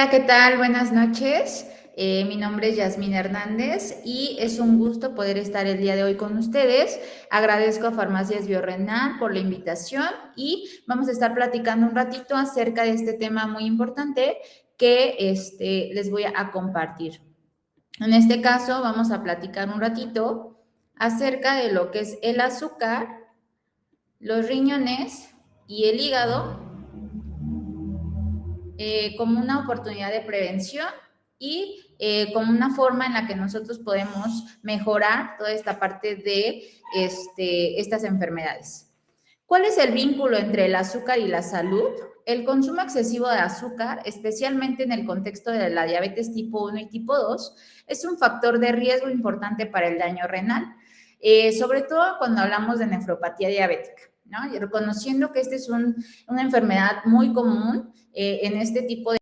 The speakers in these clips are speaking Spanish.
Hola, ¿qué tal? Buenas noches. Mi nombre es Yasmín Hernández y es un gusto poder estar el día de hoy con ustedes. Agradezco a Farmacias Biorrenal por la invitación y vamos a estar platicando un ratito acerca de este tema muy importante que les voy a compartir. En este caso vamos a platicar un ratito acerca de lo que es el azúcar, los riñones y el hígado como una oportunidad de prevención y como una forma en la que nosotros podemos mejorar toda esta parte de estas enfermedades. ¿Cuál es el vínculo entre el azúcar y la salud? El consumo excesivo de azúcar, especialmente en el contexto de la diabetes tipo 1 y tipo 2, es un factor de riesgo importante para el daño renal, sobre todo cuando hablamos de nefropatía diabética, ¿no? Y reconociendo que esta es una enfermedad muy común en este tipo de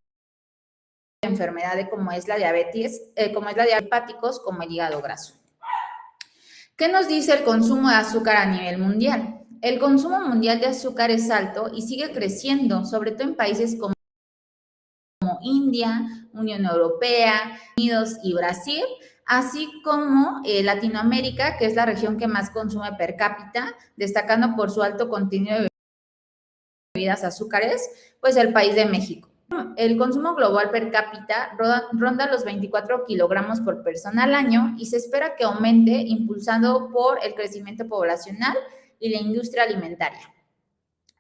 enfermedad como es la diabetes, hepáticos como el hígado graso. ¿Qué nos dice el consumo de azúcar a nivel mundial? El consumo mundial de azúcar es alto y sigue creciendo, sobre todo en países como India, Unión Europea, Estados Unidos y Brasil, así como Latinoamérica, que es la región que más consume per cápita, destacando por su alto contenido de bebidas azúcares, pues el país de México. El consumo global per cápita ronda los 24 kilogramos por persona al año y se espera que aumente impulsado por el crecimiento poblacional y la industria alimentaria.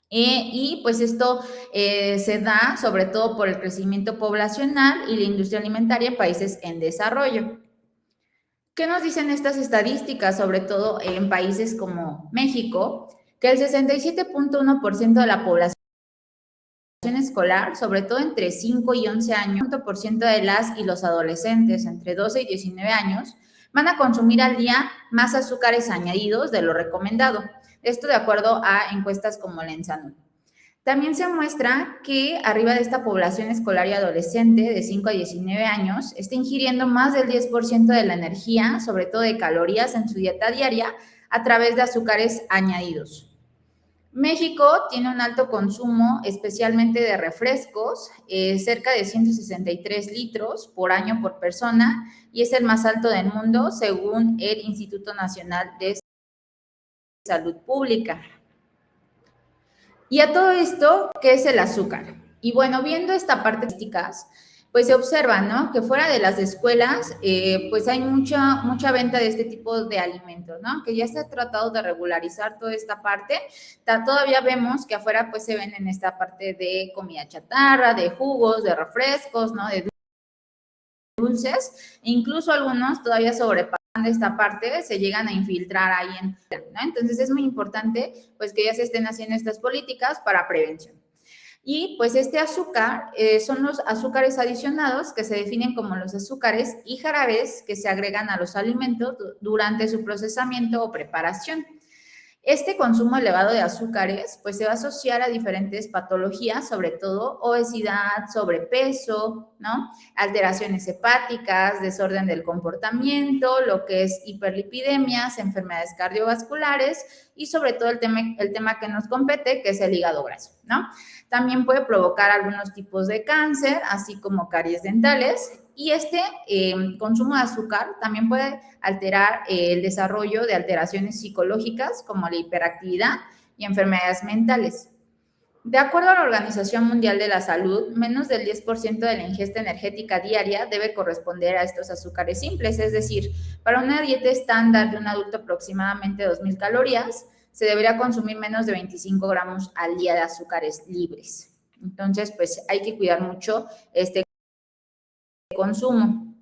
Y pues esto se da sobre todo por el crecimiento poblacional y la industria alimentaria en países en desarrollo. ¿Qué nos dicen estas estadísticas, sobre todo en países como México? Que el 67.1% de la población escolar, sobre todo entre 5 y 11 años, el 1% de las y los adolescentes entre 12 y 19 años van a consumir al día más azúcares añadidos de lo recomendado. Esto de acuerdo a encuestas como la ENSANUD. También se muestra que arriba de esta población escolar y adolescente de 5 a 19 años está ingiriendo más del 10% de la energía, sobre todo de calorías en su dieta diaria, a través de azúcares añadidos. México tiene un alto consumo, especialmente de refrescos, cerca de 163 litros por año por persona, y es el más alto del mundo según el Instituto Nacional de Salud Pública. Y a todo esto, ¿qué es el azúcar? Y bueno, viendo esta parte de estadísticas, pues se observa, ¿no? Que fuera de las escuelas, pues hay mucha venta de este tipo de alimentos, ¿no? Que ya se ha tratado de regularizar toda esta parte. Todavía vemos que afuera pues se venden esta parte de comida chatarra, de jugos, de refrescos, ¿no? De dulces, e incluso algunos todavía sobrepasan esta parte, se llegan a infiltrar ahí ¿no? Entonces es muy importante pues que ya se estén haciendo estas políticas para prevención. Y pues este azúcar son los azúcares adicionados que se definen como los azúcares y jarabes que se agregan a los alimentos durante su procesamiento o preparación. Este consumo elevado de azúcares pues se va a asociar a diferentes patologías, sobre todo obesidad, sobrepeso, ¿no? Alteraciones hepáticas, desorden del comportamiento, lo que es hiperlipidemias, enfermedades cardiovasculares y sobre todo el tema que nos compete, que es el hígado graso, ¿no? También puede provocar algunos tipos de cáncer, así como caries dentales. Y este consumo de azúcar también puede alterar el desarrollo de alteraciones psicológicas como la hiperactividad y enfermedades mentales. De acuerdo a la Organización Mundial de la Salud, menos del 10% de la ingesta energética diaria debe corresponder a estos azúcares simples, es decir, para una dieta estándar de un adulto aproximadamente 2.000 calorías, se debería consumir menos de 25 gramos al día de azúcares libres. Entonces, pues hay que cuidar mucho este consumo.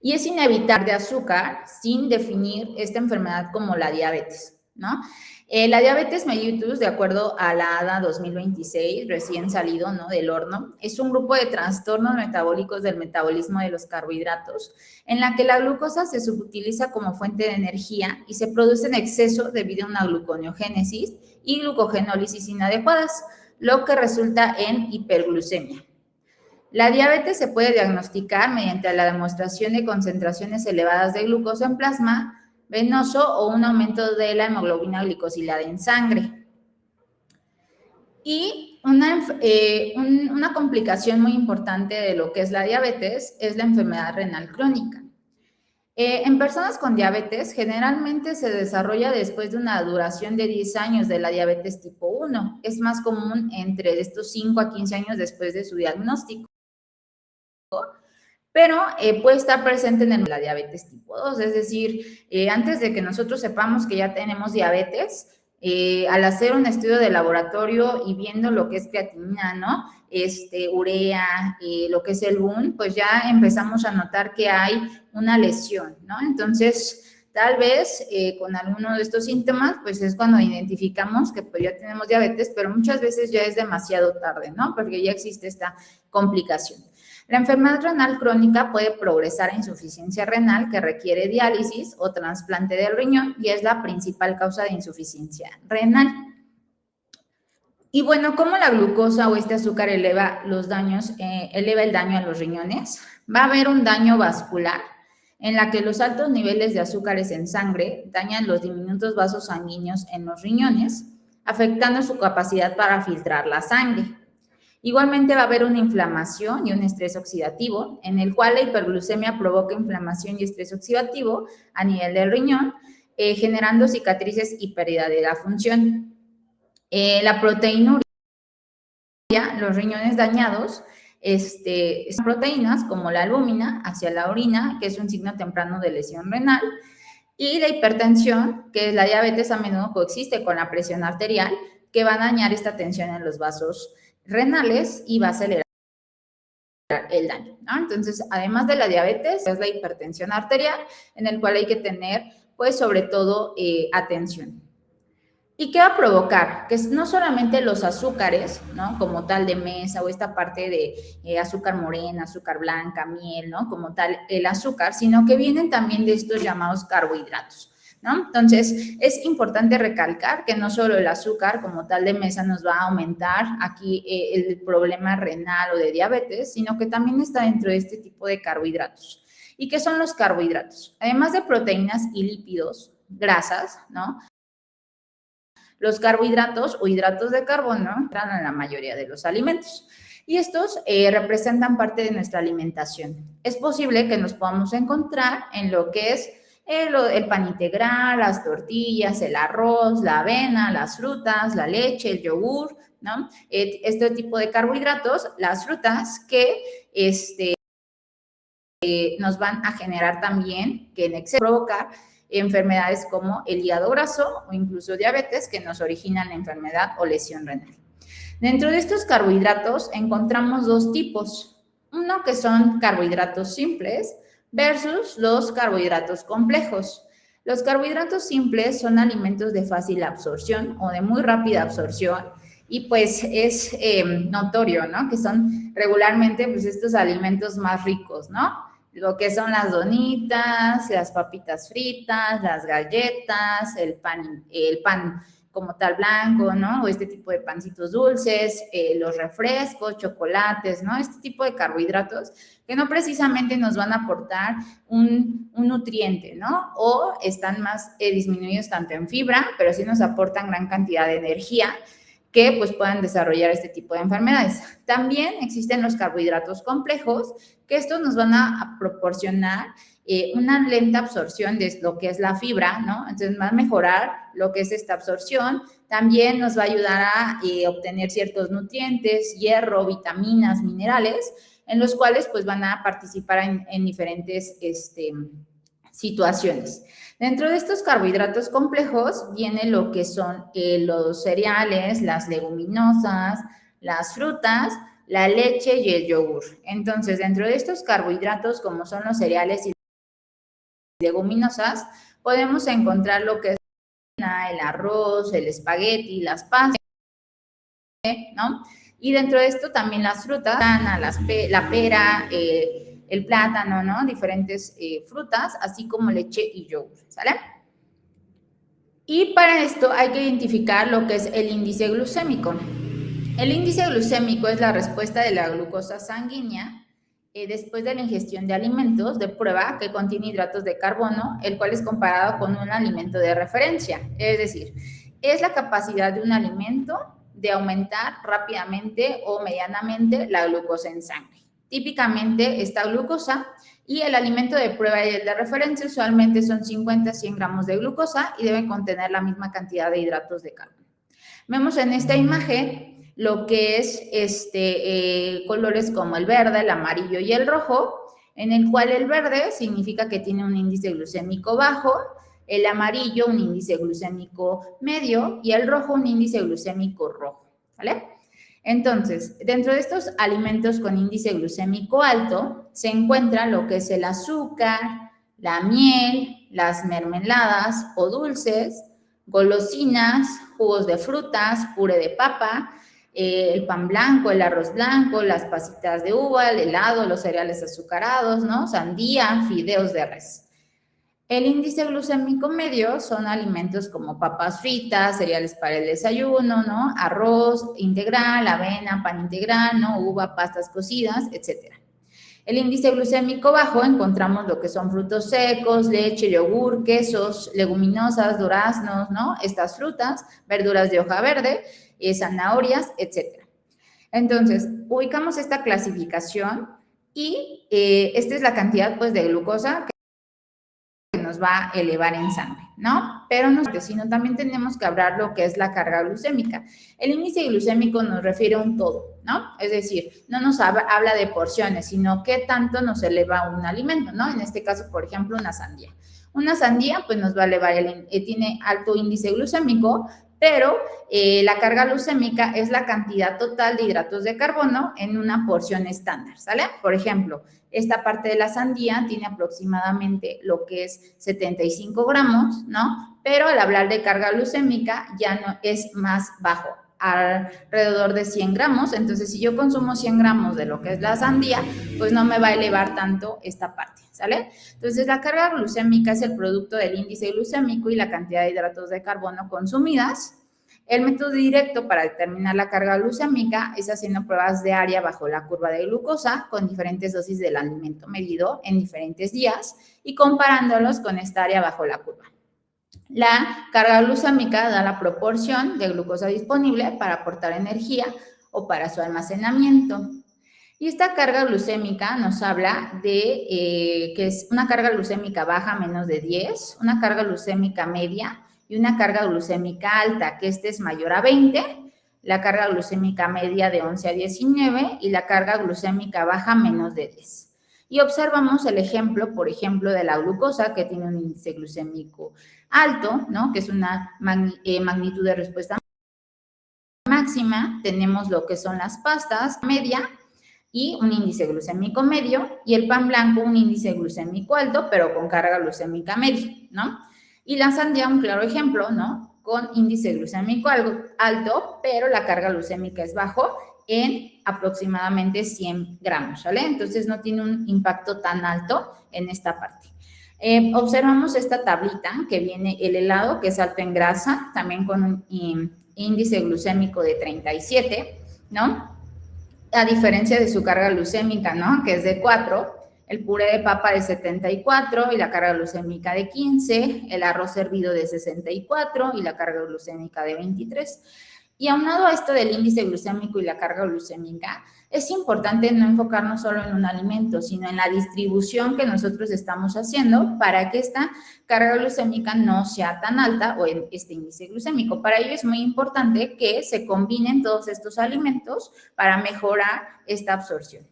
Y es inevitable de azúcar sin definir esta enfermedad como la diabetes, ¿no? La diabetes mellitus, de acuerdo a la ADA 2026, recién salido, ¿no?, del horno, es un grupo de trastornos metabólicos del metabolismo de los carbohidratos, en la que la glucosa se subutiliza como fuente de energía y se produce en exceso debido a una gluconeogénesis y glucogenólisis inadecuadas, lo que resulta en hiperglucemia. La diabetes se puede diagnosticar mediante la demostración de concentraciones elevadas de glucosa en plasma venoso o un aumento de la hemoglobina glicosilada en sangre. Y Una complicación muy importante de lo que es la diabetes es la enfermedad renal crónica. En personas con diabetes, generalmente se desarrolla después de una duración de 10 años de la diabetes tipo 1. Es más común entre estos 5 a 15 años después de su diagnóstico, pero puede estar presente en la diabetes tipo 2, es decir, antes de que nosotros sepamos que ya tenemos diabetes, al hacer un estudio de laboratorio y viendo lo que es creatinina, ¿no? Urea, lo que es el BUN, pues ya empezamos a notar que hay una lesión, ¿no? Entonces, tal vez con alguno de estos síntomas, pues es cuando identificamos que pues ya tenemos diabetes, pero muchas veces ya es demasiado tarde, ¿no? Porque ya existe esta complicación. La enfermedad renal crónica puede progresar a insuficiencia renal que requiere diálisis o trasplante del riñón y es la principal causa de insuficiencia renal. Y bueno, ¿cómo la glucosa o este azúcar eleva el daño a los riñones? Va a haber un daño vascular en la que los altos niveles de azúcares en sangre dañan los diminutos vasos sanguíneos en los riñones, afectando su capacidad para filtrar la sangre. Igualmente va a haber una inflamación y un estrés oxidativo, en el cual la hiperglucemia provoca inflamación y estrés oxidativo a nivel del riñón, generando cicatrices y pérdida de la función. La proteinuria, los riñones dañados, son proteínas como la albúmina hacia la orina, que es un signo temprano de lesión renal, y la hipertensión, que es la diabetes, a menudo coexiste con la presión arterial, que va a dañar esta tensión en los vasos renales y va a acelerar el daño, ¿no? Entonces, además de la diabetes, es la hipertensión arterial, en el cual hay que tener, pues, sobre todo, atención. ¿Y qué va a provocar? Que no solamente los azúcares, ¿no? Como tal de mesa o esta parte de azúcar morena, azúcar blanca, miel, ¿no? Como tal el azúcar, sino que vienen también de estos llamados carbohidratos, ¿no? Entonces, es importante recalcar que no solo el azúcar como tal de mesa nos va a aumentar aquí el problema renal o de diabetes, sino que también está dentro de este tipo de carbohidratos. ¿Y qué son los carbohidratos? Además de proteínas y lípidos, grasas, ¿no? Los carbohidratos o hidratos de carbono entran en la mayoría de los alimentos y estos representan parte de nuestra alimentación. Es posible que nos podamos encontrar en lo que es el pan integral, las tortillas, el arroz, la avena, las frutas, la leche, el yogur, ¿no? Este tipo de carbohidratos, las frutas que nos van a generar también que en exceso provocar enfermedades como el hígado graso o incluso diabetes que nos originan la enfermedad o lesión renal. Dentro de estos carbohidratos encontramos dos tipos, uno que son carbohidratos simples versus los carbohidratos complejos. Los carbohidratos simples son alimentos de fácil absorción o de muy rápida absorción y pues es notorio, ¿no? Que son regularmente pues estos alimentos más ricos, ¿no? Lo que son las donitas, las papitas fritas, las galletas, el pan como tal blanco, ¿no? O este tipo de pancitos dulces, los refrescos, chocolates, ¿no? Este tipo de carbohidratos que no precisamente nos van a aportar un nutriente, ¿no? O están más disminuidos tanto en fibra, pero sí nos aportan gran cantidad de energía que pues puedan desarrollar este tipo de enfermedades. También existen los carbohidratos complejos, que estos nos van a proporcionar una lenta absorción de lo que es la fibra, ¿no? Entonces va a mejorar lo que es esta absorción. También nos va a ayudar a obtener ciertos nutrientes, hierro, vitaminas, minerales, en los cuales pues van a participar en diferentes situaciones. Dentro de estos carbohidratos complejos viene lo que son los cereales, las leguminosas, las frutas, la leche y el yogur. Entonces, dentro de estos carbohidratos, como son los cereales y leguminosas, podemos encontrar lo que es el arroz, el espagueti, las pastas, ¿no? Y dentro de esto también las frutas, la pera, el plátano, ¿no? Diferentes frutas, así como leche y yogur, ¿sale? Y para esto hay que identificar lo que es el índice glucémico. El índice glucémico es la respuesta de la glucosa sanguínea después de la ingestión de alimentos de prueba que contiene hidratos de carbono, el cual es comparado con un alimento de referencia. Es decir, es la capacidad de un alimento de aumentar rápidamente o medianamente la glucosa en sangre. Típicamente esta glucosa y el alimento de prueba y el de referencia usualmente son 50 a 100 gramos de glucosa y deben contener la misma cantidad de hidratos de carbono. Vemos en esta imagen lo que es colores como el verde, el amarillo y el rojo, en el cual el verde significa que tiene un índice glucémico bajo, el amarillo un índice glucémico medio y el rojo un índice glucémico rojo, ¿vale? Entonces, dentro de estos alimentos con índice glucémico alto se encuentra lo que es el azúcar, la miel, las mermeladas o dulces, golosinas, jugos de frutas, puré de papa, el pan blanco, el arroz blanco, las pasitas de uva, el helado, los cereales azucarados, ¿no? Sandía, fideos de res. El índice glucémico medio son alimentos como papas fritas, cereales para el desayuno, ¿no? Arroz integral, avena, pan integral, ¿no? Uva, pastas cocidas, etc. El índice glucémico bajo encontramos lo que son frutos secos, leche, yogur, quesos, leguminosas, duraznos, ¿no? Estas frutas, verduras de hoja verde, zanahorias, etc. Entonces, ubicamos esta clasificación y esta es la cantidad, pues, de glucosa que nos va a elevar en sangre, ¿no? Pero no sino también tenemos que hablar lo que es la carga glucémica. El índice glucémico nos refiere a un todo, ¿no? Es decir, no nos habla de porciones, sino qué tanto nos eleva un alimento, ¿no? En este caso, por ejemplo, una sandía. Una sandía, pues, nos va a elevar, tiene alto índice glucémico, pero la carga glucémica es la cantidad total de hidratos de carbono en una porción estándar, ¿sale? Por ejemplo, esta parte de la sandía tiene aproximadamente lo que es 75 gramos, ¿no? Pero al hablar de carga glucémica ya no es más bajo, alrededor de 100 gramos. Entonces, si yo consumo 100 gramos de lo que es la sandía, pues no me va a elevar tanto esta parte, ¿sale? Entonces, la carga glucémica es el producto del índice glucémico y la cantidad de hidratos de carbono consumidas. El método directo para determinar la carga glucémica es haciendo pruebas de área bajo la curva de glucosa con diferentes dosis del alimento medido en diferentes días y comparándolos con esta área bajo la curva. La carga glucémica da la proporción de glucosa disponible para aportar energía o para su almacenamiento. Y esta carga glucémica nos habla de que es una carga glucémica baja, menos de 10, una carga glucémica media y una carga glucémica alta, que es mayor a 20, la carga glucémica media de 11 a 19 y la carga glucémica baja menos de 10. Y observamos el ejemplo, por ejemplo, de la glucosa, que tiene un índice glucémico alto, ¿no? Que es una magnitud de respuesta máxima. Tenemos lo que son las pastas media y un índice glucémico medio, y el pan blanco un índice glucémico alto, pero con carga glucémica media, ¿no? Y la sandía, un claro ejemplo, ¿no? Con índice glucémico alto, pero la carga glucémica es bajo en aproximadamente 100 gramos, ¿vale? Entonces no tiene un impacto tan alto en esta parte. Observamos esta tablita que viene el helado, que es alto en grasa, también con un índice glucémico de 37, ¿no? A diferencia de su carga glucémica, ¿no? Que es de 4, el puré de papa de 74 y la carga glucémica de 15, el arroz hervido de 64 y la carga glucémica de 23. Y aunado a esto del índice glucémico y la carga glucémica, es importante no enfocarnos solo en un alimento, sino en la distribución que nosotros estamos haciendo para que esta carga glucémica no sea tan alta o en este índice glucémico. Para ello es muy importante que se combinen todos estos alimentos para mejorar esta absorción.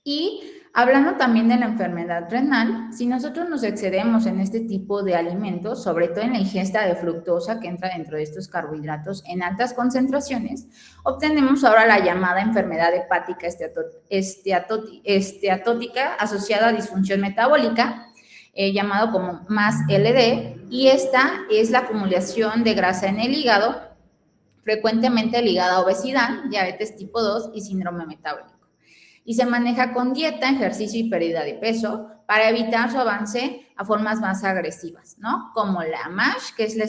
Y hablando también de la enfermedad renal, si nosotros nos excedemos en este tipo de alimentos, sobre todo en la ingesta de fructosa que entra dentro de estos carbohidratos en altas concentraciones, obtenemos ahora la llamada enfermedad hepática esteatótica asociada a disfunción metabólica, llamado como MAS-LD, y esta es la acumulación de grasa en el hígado, frecuentemente ligada a obesidad, diabetes tipo 2 y síndrome metabólico. Y se maneja con dieta, ejercicio y pérdida de peso para evitar su avance a formas más agresivas, ¿no? Como la MASH, que es la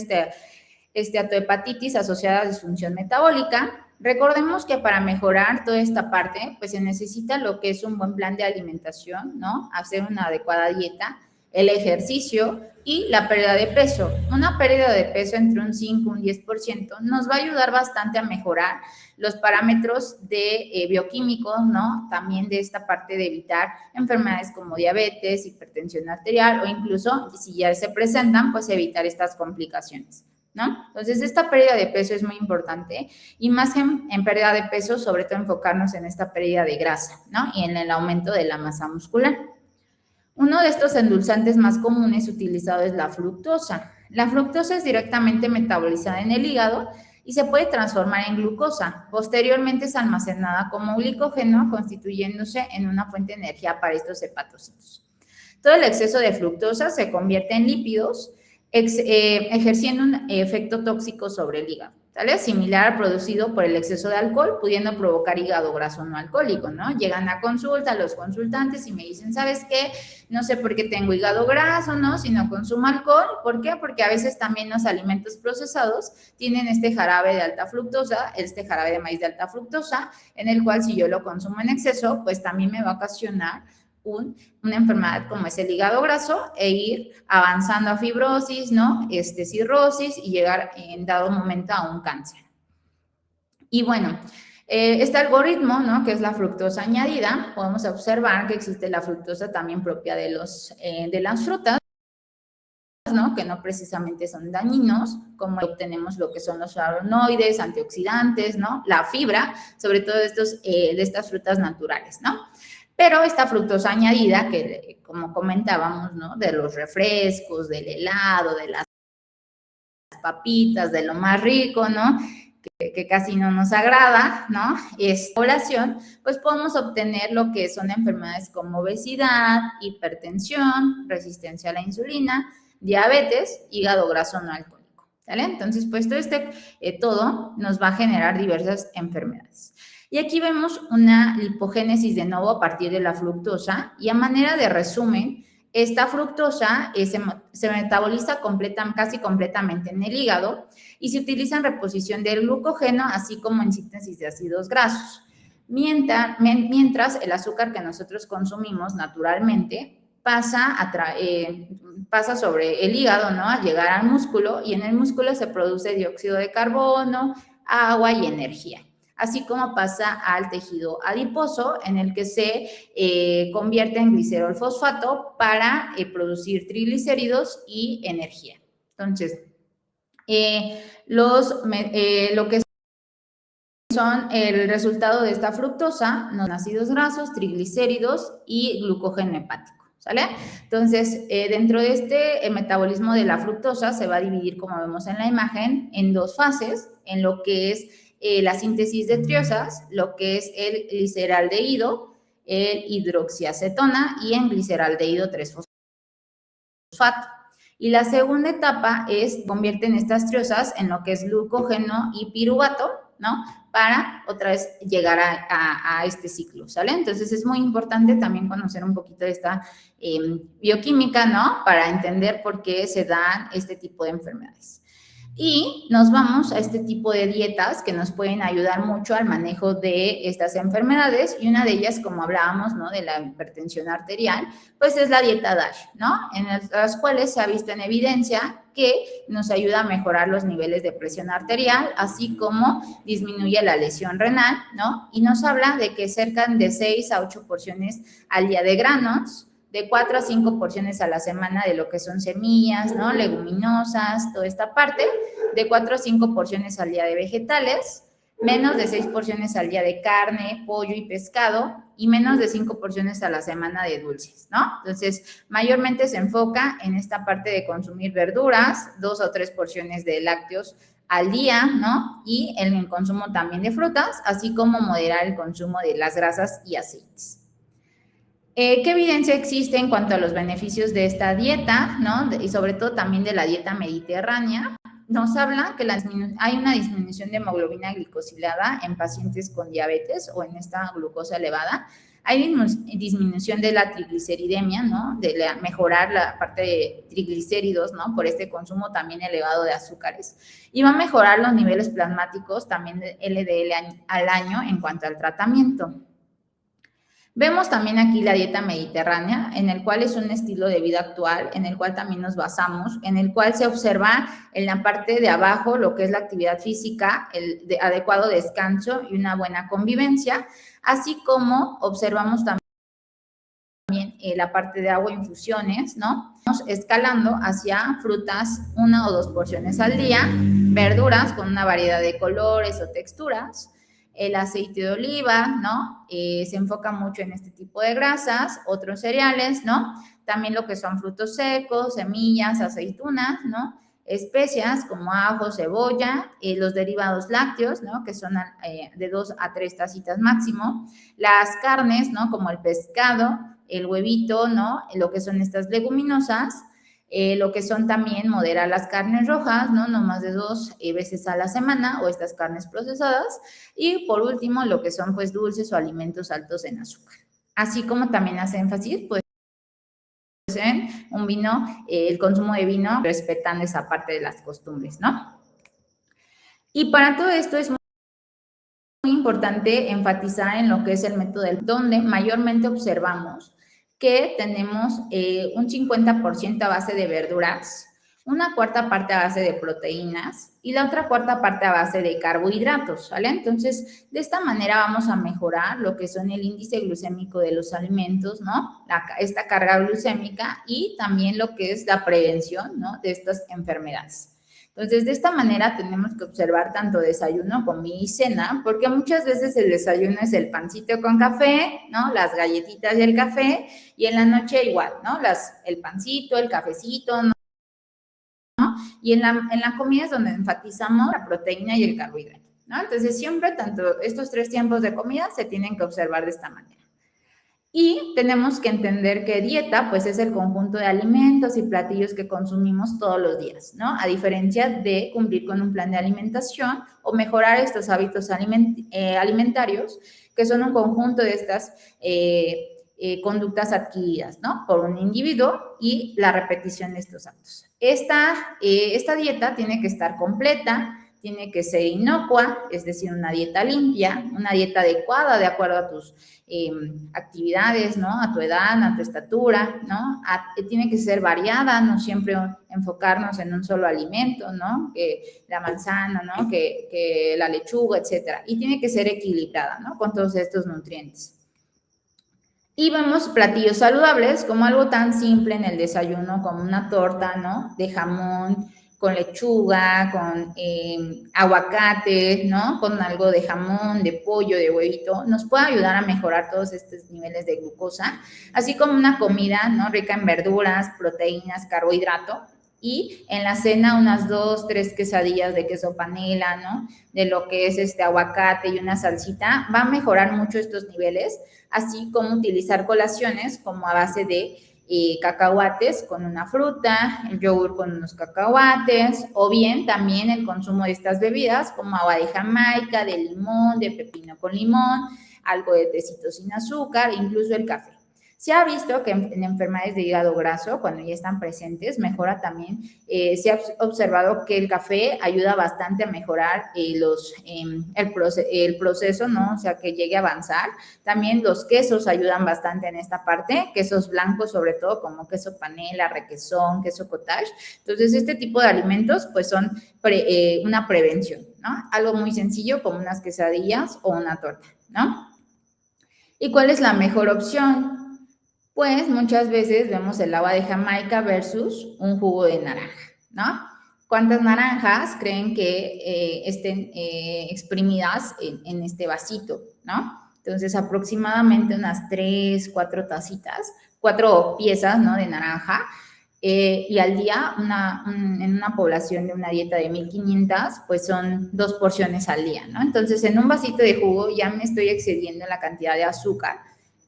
esteatohepatitis asociada a disfunción metabólica. Recordemos que para mejorar toda esta parte, pues se necesita lo que es un buen plan de alimentación, ¿no? Hacer una adecuada dieta, el ejercicio y la pérdida de peso. Una pérdida de peso entre un 5 y un 10% nos va a ayudar bastante a mejorar los parámetros de bioquímicos, ¿no? También de esta parte de evitar enfermedades como diabetes, hipertensión arterial o incluso, si ya se presentan, pues evitar estas complicaciones, ¿no? Entonces, esta pérdida de peso es muy importante y más en pérdida de peso, sobre todo enfocarnos en esta pérdida de grasa, ¿no? Y en el aumento de la masa muscular. Uno de estos endulzantes más comunes utilizados es la fructosa. La fructosa es directamente metabolizada en el hígado y se puede transformar en glucosa. Posteriormente es almacenada como glicógeno, constituyéndose en una fuente de energía para estos hepatocitos. Todo el exceso de fructosa se convierte en lípidos, ejerciendo un efecto tóxico sobre el hígado, ¿vale? Similar al producido por el exceso de alcohol, pudiendo provocar hígado graso no alcohólico, ¿no? Llegan a consulta los consultantes y me dicen, ¿sabes qué? No sé por qué tengo hígado graso, ¿no? Si no consumo alcohol. ¿Por qué? Porque a veces también los alimentos procesados tienen este jarabe de alta fructosa, este jarabe de maíz de alta fructosa, en el cual si yo lo consumo en exceso, pues también me va a ocasionar una enfermedad como es el hígado graso e ir avanzando a fibrosis, ¿no? Cirrosis y llegar en dado momento a un cáncer. Y bueno, este algoritmo, ¿no? Que es la fructosa añadida, podemos observar que existe la fructosa también propia de las frutas, ¿no? Que no precisamente son dañinos, como obtenemos lo que son los flavonoides, antioxidantes, ¿no? La fibra, sobre todo de estas frutas naturales, ¿no? Pero esta fructosa añadida, que como comentábamos, ¿no? De los refrescos, del helado, de las papitas, de lo más rico, ¿no? Que casi no nos agrada, ¿no? Población, pues podemos obtener lo que son enfermedades como obesidad, hipertensión, resistencia a la insulina, diabetes, hígado graso no alcohólico, ¿vale? Entonces, pues todo nos va a generar diversas enfermedades. Y aquí vemos una lipogénesis de nuevo a partir de la fructosa y a manera de resumen, esta fructosa se metaboliza casi completamente en el hígado y se utiliza en reposición del glucógeno, así como en síntesis de ácidos grasos. Mientras el azúcar que nosotros consumimos naturalmente pasa sobre el hígado, ¿no? Al llegar al músculo y en el músculo se produce dióxido de carbono, agua y energía, así como pasa al tejido adiposo, en el que se convierte en glicerol fosfato para producir triglicéridos y energía. Entonces, lo que son el resultado de esta fructosa, los ácidos grasos, triglicéridos y glucógeno hepático, ¿sale? Entonces, dentro de este metabolismo de la fructosa se va a dividir, como vemos en la imagen, en dos fases, en lo que es la síntesis de triosas, lo que es el gliceraldehído, el hidroxiacetona y en gliceraldehído 3-fosfato. Y la segunda etapa convierten estas triosas en lo que es glucógeno y piruvato, ¿no? Para otra vez llegar a este ciclo, ¿sale? Entonces es muy importante también conocer un poquito de esta bioquímica, ¿no? Para entender por qué se dan este tipo de enfermedades. Y nos vamos a este tipo de dietas que nos pueden ayudar mucho al manejo de estas enfermedades, y una de ellas, como hablábamos, ¿no? De la hipertensión arterial, pues es la dieta DASH, ¿no? En las cuales se ha visto en evidencia que nos ayuda a mejorar los niveles de presión arterial, así como disminuye la lesión renal, ¿no? Y nos habla de que cerca de 6 a 8 porciones al día de granos, de 4 a 5 porciones a la semana de lo que son semillas, ¿no? Leguminosas, toda esta parte, de 4 a 5 porciones al día de vegetales, menos de 6 porciones al día de carne, pollo y pescado, y menos de 5 porciones a la semana de dulces, ¿no? Entonces, mayormente se enfoca en esta parte de consumir verduras, 2 o 3 porciones de lácteos al día, ¿no? Y en el consumo también de frutas, así como moderar el consumo de las grasas y aceites. ¿Qué evidencia existe en cuanto a los beneficios de esta dieta, ¿no? Y sobre todo también de la dieta mediterránea? Nos habla que hay una disminución de hemoglobina glicosilada en pacientes con diabetes o en esta glucosa elevada. Hay disminución de la trigliceridemia, ¿no? Mejorar la parte de triglicéridos, ¿no? Por este consumo también elevado de azúcares. Y va a mejorar los niveles plasmáticos también de LDL al año en cuanto al tratamiento. Vemos también aquí la dieta mediterránea, en el cual es un estilo de vida actual, en el cual también nos basamos, en el cual se observa en la parte de abajo lo que es la actividad física, el adecuado descanso y una buena convivencia, así como observamos también la parte de agua, infusiones, ¿no? Vamos escalando hacia frutas, 1 o 2 porciones al día, verduras con una variedad de colores o texturas, el aceite de oliva, ¿no? Se enfoca mucho en este tipo de grasas, otros cereales, ¿no? También lo que son frutos secos, semillas, aceitunas, ¿no? Especias como ajo, cebolla, los derivados lácteos, ¿no? Que son de 2 a 3 tacitas máximo, las carnes, ¿no? Como el pescado, el huevito, ¿no? Lo que son estas leguminosas, lo que son también moderar las carnes rojas, ¿no? No más de 2 veces a la semana o estas carnes procesadas. Y por último, lo que son pues dulces o alimentos altos en azúcar. Así como también hace énfasis, pues en un vino, el consumo de vino respetando esa parte de las costumbres, ¿no? Y para todo esto es muy importante enfatizar en lo que es el método donde mayormente observamos que tenemos un 50% a base de verduras, una cuarta parte a base de proteínas y la otra cuarta parte a base de carbohidratos, ¿vale? Entonces, de esta manera vamos a mejorar lo que son el índice glucémico de los alimentos, ¿no? Esta carga glucémica y también lo que es la prevención, ¿no? De estas enfermedades. Entonces, de esta manera tenemos que observar tanto desayuno, comida y cena, porque muchas veces el desayuno es el pancito con café, ¿no? Las galletitas y el café, y en la noche igual, ¿no? El pancito, el cafecito, ¿no? Y en la comida es donde enfatizamos la proteína y el carbohidrato, ¿no? Entonces, siempre tanto estos 3 tiempos de comida se tienen que observar de esta manera. Y tenemos que entender que dieta, pues, es el conjunto de alimentos y platillos que consumimos todos los días, ¿no? A diferencia de cumplir con un plan de alimentación o mejorar estos hábitos alimentarios, que son un conjunto de estas conductas adquiridas, ¿no? Por un individuo y la repetición de estos actos. Esta dieta tiene que estar completa, tiene que ser inocua, es decir, una dieta limpia, una dieta adecuada de acuerdo a tus actividades, ¿no? A tu edad, a tu estatura, ¿no? Tiene que ser variada, no siempre enfocarnos en un solo alimento, ¿no? Que la manzana, ¿no? Que la lechuga, etcétera. Y tiene que ser equilibrada, ¿no? Con todos estos nutrientes. Y vemos platillos saludables como algo tan simple en el desayuno como una torta, ¿no? De jamón, con lechuga, con aguacate, ¿no? Con algo de jamón, de pollo, de huevito, nos puede ayudar a mejorar todos estos niveles de glucosa, así como una comida, ¿no? Rica en verduras, proteínas, carbohidrato, y en la cena unas 2, 3 quesadillas de queso panela, ¿no? De lo que es este aguacate y una salsita, va a mejorar mucho estos niveles, así como utilizar colaciones como a base de cacahuates con una fruta, el yogur con unos cacahuates, o bien también el consumo de estas bebidas como agua de Jamaica, de limón, de pepino con limón, algo de tecito sin azúcar, incluso el café. Se ha visto que en enfermedades de hígado graso, cuando ya están presentes, mejora también, se ha observado que el café ayuda bastante a mejorar el proceso, ¿no? O sea, que llegue a avanzar. También los quesos ayudan bastante en esta parte, quesos blancos sobre todo, como queso panela, requesón, queso cottage. Entonces, este tipo de alimentos, pues, son una prevención, ¿no? Algo muy sencillo como unas quesadillas o una torta, ¿no? ¿Y cuál es la mejor opción? Pues muchas veces vemos el agua de Jamaica versus un jugo de naranja, ¿no? ¿Cuántas naranjas creen que estén exprimidas en este vasito, ¿no? Entonces, aproximadamente unas 3, 4 tacitas, 4 piezas, ¿no? De naranja. Y al día, en una población de una dieta de 1500, pues son 2 porciones al día, ¿no? Entonces, en un vasito de jugo ya me estoy excediendo en la cantidad de azúcar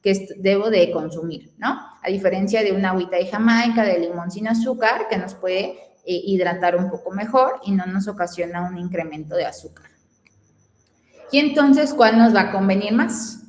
que debo de consumir, ¿no? A diferencia de una agüita de Jamaica, de limón sin azúcar, que nos puede hidratar un poco mejor y no nos ocasiona un incremento de azúcar. Y entonces, ¿cuál nos va a convenir más?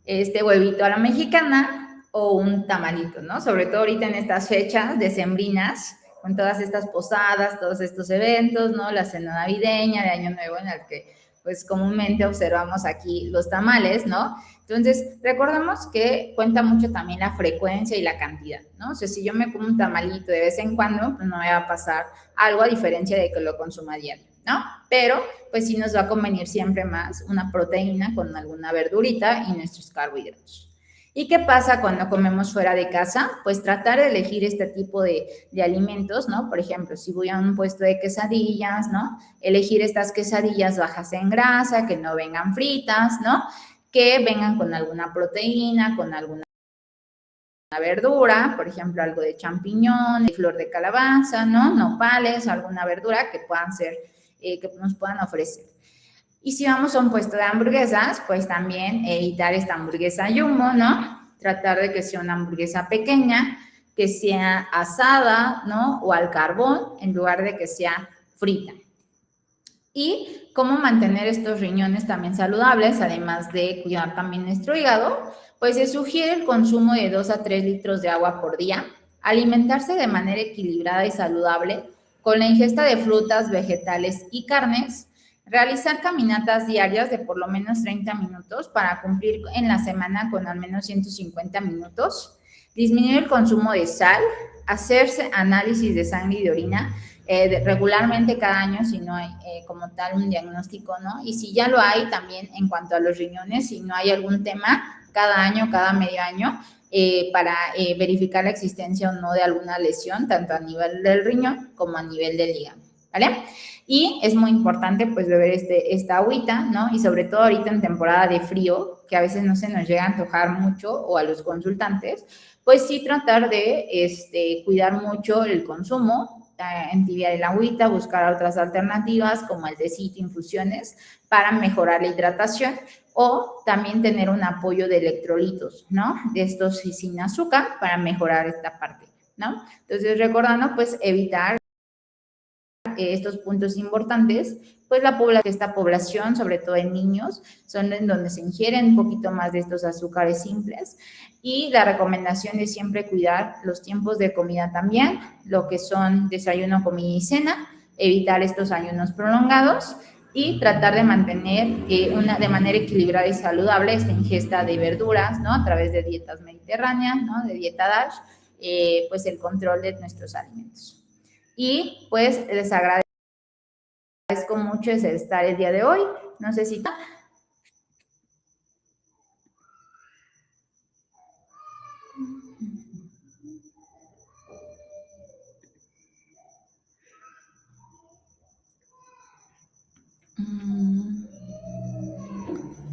Este huevito a la mexicana o un tamalito, ¿no? Sobre todo ahorita en estas fechas decembrinas, con todas estas posadas, todos estos eventos, ¿no? La cena navideña de Año Nuevo en el que pues comúnmente observamos aquí los tamales, ¿no? Entonces, recordemos que cuenta mucho también la frecuencia y la cantidad, ¿no? O sea, si yo me como un tamalito de vez en cuando, pues no me va a pasar algo a diferencia de que lo consuma diario, ¿no? Pero, pues sí nos va a convenir siempre más una proteína con alguna verdurita y nuestros carbohidratos. ¿Y qué pasa cuando comemos fuera de casa? Pues tratar de elegir este tipo de alimentos, ¿no? Por ejemplo, si voy a un puesto de quesadillas, ¿no? Elegir estas quesadillas bajas en grasa, que no vengan fritas, ¿no? Que vengan con alguna proteína, con alguna verdura, por ejemplo, algo de champiñón, flor de calabaza, ¿no? Nopales, alguna verdura que puedan ser, que nos puedan ofrecer. Y si vamos a un puesto de hamburguesas, pues también evitar esta hamburguesa jumbo, ¿no? Tratar de que sea una hamburguesa pequeña, que sea asada, ¿no? O al carbón, en lugar de que sea frita. Y cómo mantener estos riñones también saludables, además de cuidar también nuestro hígado, pues se sugiere el consumo de 2 a 3 litros de agua por día, alimentarse de manera equilibrada y saludable, con la ingesta de frutas, vegetales y carnes, realizar caminatas diarias de por lo menos 30 minutos para cumplir en la semana con al menos 150 minutos, disminuir el consumo de sal, hacerse análisis de sangre y de orina regularmente cada año si no hay como tal un diagnóstico, ¿no? Y si ya lo hay también en cuanto a los riñones, si no hay algún tema, cada año, cada medio año, para verificar la existencia o no de alguna lesión, tanto a nivel del riñón como a nivel del hígado, ¿vale? Y es muy importante pues beber esta agüita, ¿no? Y sobre todo ahorita en temporada de frío, que a veces no se nos llega a antojar mucho o a los consultantes, pues sí tratar de cuidar mucho el consumo, entibiar el agüita, buscar otras alternativas como el tecito, infusiones para mejorar la hidratación o también tener un apoyo de electrolitos, ¿no? De estos sin azúcar para mejorar esta parte, ¿no? Entonces, recordando, pues evitar estos puntos importantes, pues esta población, sobre todo en niños, son en donde se ingieren un poquito más de estos azúcares simples y la recomendación es siempre cuidar los tiempos de comida también, lo que son desayuno, comida y cena, evitar estos ayunos prolongados y tratar de mantener de manera equilibrada y saludable esta ingesta de verduras, ¿no? A través de dietas mediterráneas, ¿no? De dieta DASH, pues el control de nuestros alimentos. Y pues les agradezco mucho estar el día de hoy. No sé si...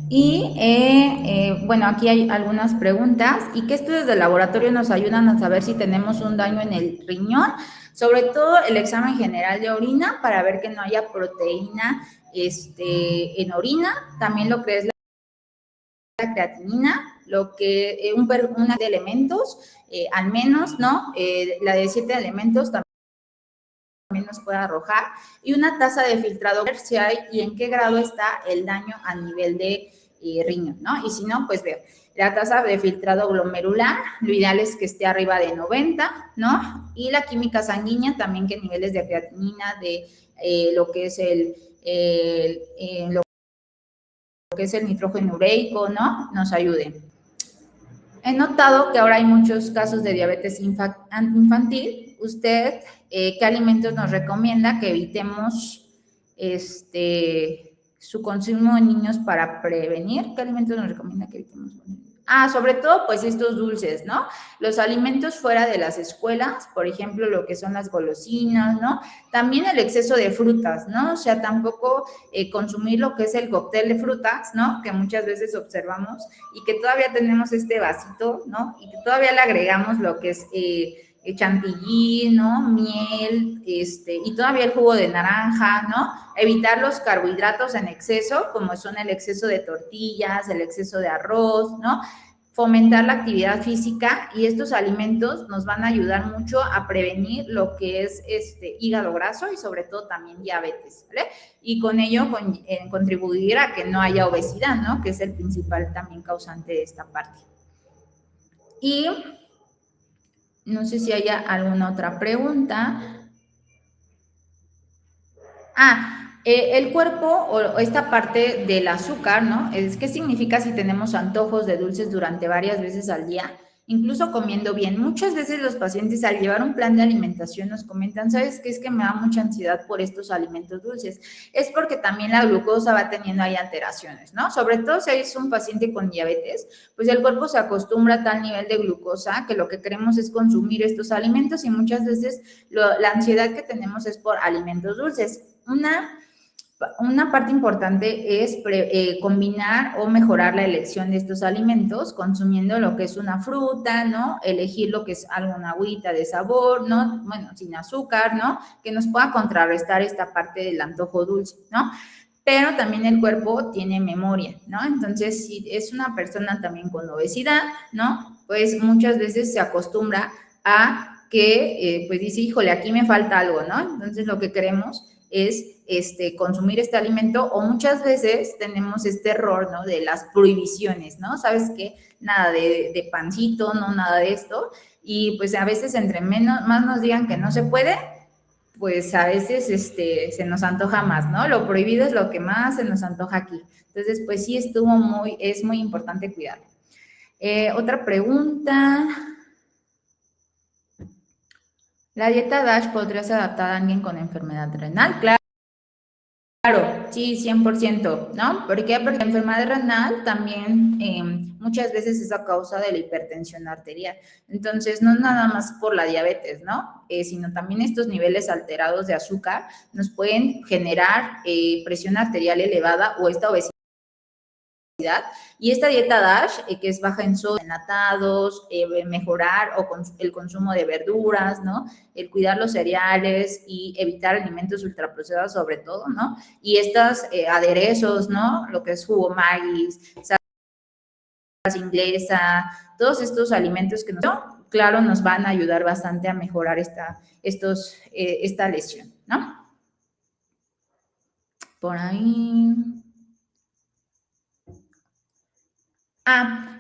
Y bueno, aquí hay algunas preguntas y qué estudios de laboratorio nos ayudan a saber si tenemos un daño en el riñón, sobre todo el examen general de orina para ver que no haya proteína en orina, también lo que es la creatinina, lo que una de elementos, al menos, ¿no? La de 7 elementos también nos puede arrojar, y una tasa de filtrado, si hay y en qué grado está el daño a nivel de riñón, ¿no? Y si no, pues veo, la tasa de filtrado glomerular, lo ideal es que esté arriba de 90, ¿no? Y la química sanguínea también, que niveles de creatinina, de lo que es lo que es el nitrógeno ureico, ¿no? Nos ayuden. He notado que ahora hay muchos casos de diabetes infantil. ¿Usted qué alimentos nos recomienda que evitemos su consumo en niños para prevenir? ¿Qué alimentos nos recomienda que evitemos? Sobre todo, pues estos dulces, ¿no? Los alimentos fuera de las escuelas, por ejemplo, lo que son las golosinas, ¿no? También el exceso de frutas, ¿no? O sea, tampoco consumir lo que es el cóctel de frutas, ¿no? Que muchas veces observamos y que todavía tenemos este vasito, ¿no? Y que todavía le agregamos lo que es chantilly, ¿no? Miel, y todavía el jugo de naranja, ¿no? Evitar los carbohidratos en exceso, como son el exceso de tortillas, el exceso de arroz, ¿no? Fomentar la actividad física y estos alimentos nos van a ayudar mucho a prevenir lo que es hígado graso y sobre todo también diabetes, ¿vale? Y con ello contribuir a que no haya obesidad, ¿no? Que es el principal también causante de esta parte. Y no sé si haya alguna otra pregunta. El cuerpo o esta parte del azúcar, ¿no? ¿Qué significa si tenemos antojos de dulces durante varias veces al día? Incluso comiendo bien. Muchas veces los pacientes al llevar un plan de alimentación nos comentan, ¿sabes qué? Es que me da mucha ansiedad por estos alimentos dulces. Es porque también la glucosa va teniendo ahí alteraciones, ¿no? Sobre todo si es un paciente con diabetes, pues el cuerpo se acostumbra a tal nivel de glucosa que lo que queremos es consumir estos alimentos y muchas veces la ansiedad que tenemos es por alimentos dulces. Una parte importante es combinar o mejorar la elección de estos alimentos consumiendo lo que es una fruta, ¿no? Elegir lo que es alguna agüita de sabor, ¿no? Bueno, sin azúcar, ¿no? Que nos pueda contrarrestar esta parte del antojo dulce, ¿no? Pero también el cuerpo tiene memoria, ¿no? Entonces, si es una persona también con obesidad, ¿no? Pues muchas veces se acostumbra a que, pues dice, híjole, aquí me falta algo, ¿no? Entonces, lo que queremos es consumir este alimento o muchas veces tenemos este error, ¿no? De las prohibiciones, ¿no? ¿Sabes qué? Nada de pancito, no nada de esto. Y pues a veces entre más nos digan que no se puede, pues a veces se nos antoja más, ¿no? Lo prohibido es lo que más se nos antoja aquí. Entonces, pues sí es muy importante cuidarlo. Otra pregunta. ¿La dieta DASH podría ser adaptada a alguien con enfermedad renal? Claro, sí, 100%, ¿no? Porque la enfermedad renal también muchas veces es a causa de la hipertensión arterial. Entonces, no nada más por la diabetes, ¿no? Sino también estos niveles alterados de azúcar nos pueden generar presión arterial elevada o esta obesidad. Y esta dieta DASH, que es baja en sodio, enlatados, mejorar el consumo de verduras, ¿no? El cuidar los cereales y evitar alimentos ultraprocesados sobre todo, ¿no? Y estos aderezos, ¿no? Lo que es jugo maíz, salsa inglesa, todos estos alimentos que claro, nos van a ayudar bastante a mejorar esta lesión, ¿no? Por ahí.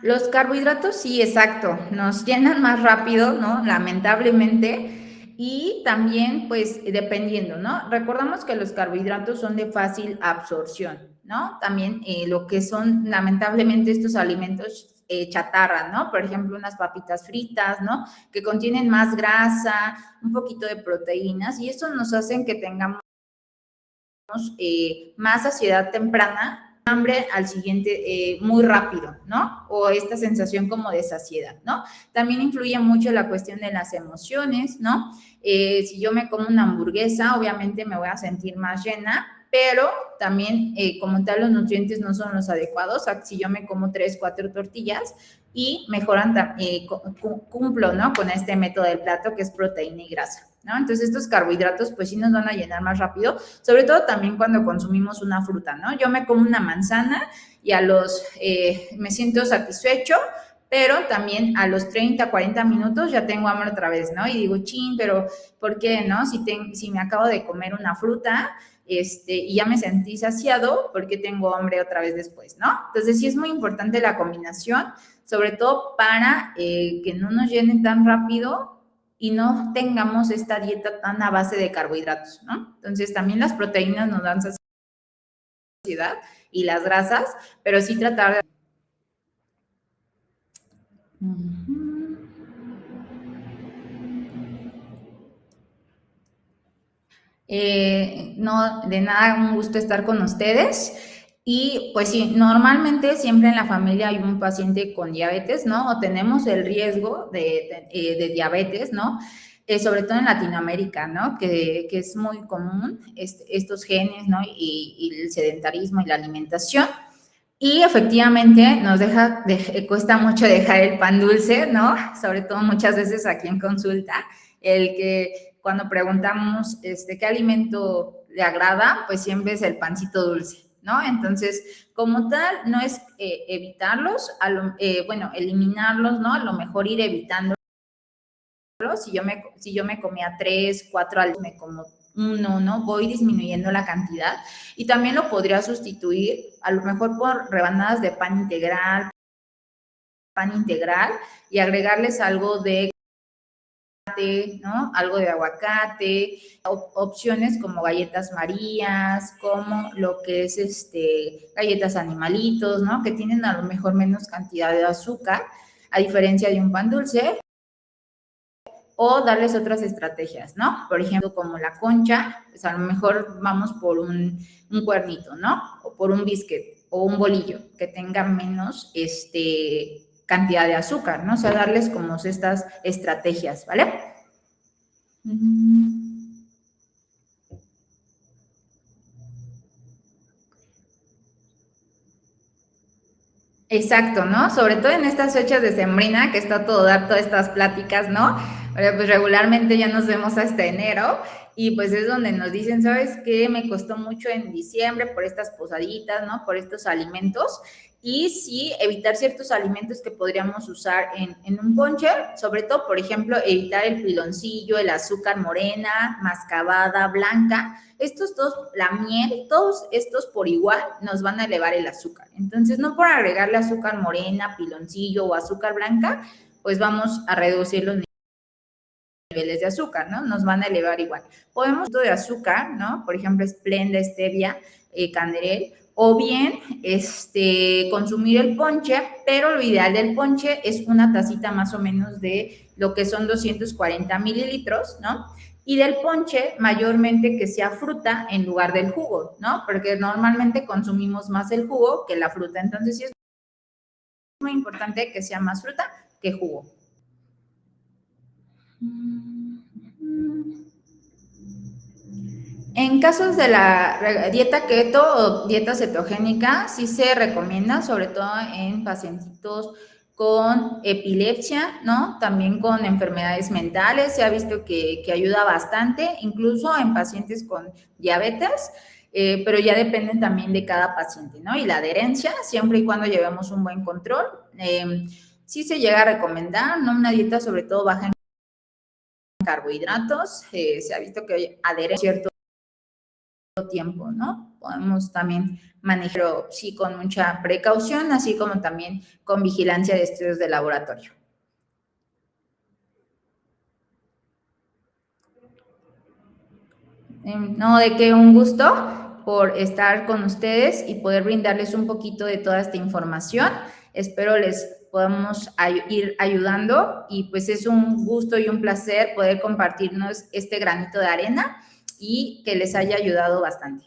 Los carbohidratos, sí, exacto, nos llenan más rápido, ¿no? Lamentablemente. Y también, pues, dependiendo, ¿no? Recordamos que los carbohidratos son de fácil absorción, ¿no? También lo que son, lamentablemente, estos alimentos chatarra, ¿no? Por ejemplo, unas papitas fritas, ¿no? Que contienen más grasa, un poquito de proteínas, y eso nos hacen que tengamos más saciedad temprana, hambre al siguiente muy rápido, ¿no? O esta sensación como de saciedad, ¿no? También influye mucho la cuestión de las emociones, ¿no? Si yo me como una hamburguesa, obviamente me voy a sentir más llena, pero también como tal los nutrientes no son los adecuados. Si yo me como 3, 4 tortillas y mejoran, cumplo, ¿no? Con este método del plato que es proteína y grasa, ¿no? Entonces estos carbohidratos pues sí nos van a llenar más rápido, sobre todo también cuando consumimos una fruta, ¿no? Yo me como una manzana y me siento satisfecho, pero también a los 30, 40 minutos ya tengo hambre otra vez, ¿no? Y digo, chin, pero ¿por qué, no? Si me acabo de comer una fruta, y ya me sentí saciado, ¿por qué tengo hambre otra vez después, no? Entonces sí es muy importante la combinación, sobre todo para que no nos llenen tan rápido y no tengamos esta dieta tan a base de carbohidratos, ¿no? Entonces también las proteínas nos dan saciedad y las grasas, pero sí tratar de... No, de nada, un gusto estar con ustedes. Y pues sí, normalmente siempre en la familia hay un paciente con diabetes, ¿no? O tenemos el riesgo de diabetes, ¿no? Sobre todo en Latinoamérica, ¿no? Que es muy común estos genes, ¿no? Y el sedentarismo y la alimentación. Y efectivamente cuesta mucho dejar el pan dulce, ¿no? Sobre todo muchas veces aquí en consulta, el que cuando preguntamos qué alimento le agrada, pues siempre es el pancito dulce, ¿no? Entonces, como tal, no es evitarlos, eliminarlos, ¿no? A lo mejor ir evitándolos. Si yo me comía 3, 4 al día, me como uno, ¿no? Voy disminuyendo la cantidad y también lo podría sustituir a lo mejor por rebanadas de pan integral y agregarles algo de chocolate, ¿no? Algo de aguacate, opciones como galletas Marías, como lo que es galletas Animalitos, ¿no? Que tienen a lo mejor menos cantidad de azúcar, a diferencia de un pan dulce, o darles otras estrategias, ¿no? Por ejemplo, como la concha, pues a lo mejor vamos por un cuernito, ¿no? O por un biscuit o un bolillo que tenga menos cantidad de azúcar, ¿no? O sea, darles como estas estrategias, ¿vale? Exacto, ¿no? Sobre todo en estas fechas de sembrina, que está todo dar todas estas pláticas, ¿no? Pues regularmente ya nos vemos hasta enero y pues es donde nos dicen, ¿sabes qué? Me costó mucho en diciembre por estas posaditas, ¿no? Por estos alimentos y sí evitar ciertos alimentos que podríamos usar en un ponche, sobre todo, por ejemplo, evitar el piloncillo, el azúcar morena, mascabada, blanca, estos dos, la miel, todos estos por igual nos van a elevar el azúcar. Entonces, no por agregarle azúcar morena, piloncillo o azúcar blanca, pues vamos a reducir los niveles de azúcar, ¿no? Nos van a elevar igual. Podemos de azúcar, ¿no? Por ejemplo, Splenda, stevia, canderel, o bien consumir el ponche, pero lo ideal del ponche es una tacita más o menos de lo que son 240 mililitros, ¿no? Y del ponche, mayormente que sea fruta en lugar del jugo, ¿no? Porque normalmente consumimos más el jugo que la fruta. Entonces, sí es muy importante que sea más fruta que jugo. En casos de la dieta keto o dieta cetogénica, sí se recomienda, sobre todo en pacientitos con epilepsia, ¿no? También con enfermedades mentales, se ha visto que ayuda bastante, incluso en pacientes con diabetes, pero ya dependen también de cada paciente, ¿no? Y la adherencia, siempre y cuando llevemos un buen control, sí se llega a recomendar, ¿no? Una dieta sobre todo baja en carbohidratos, se ha visto que adhiere cierto tiempo, ¿no? Podemos también manejarlo, sí, con mucha precaución, así como también con vigilancia de estudios de laboratorio. No, de qué, un gusto por estar con ustedes y poder brindarles un poquito de toda esta información. Espero les podamos ir ayudando y pues es un gusto y un placer poder compartirnos este granito de arena y que les haya ayudado bastante.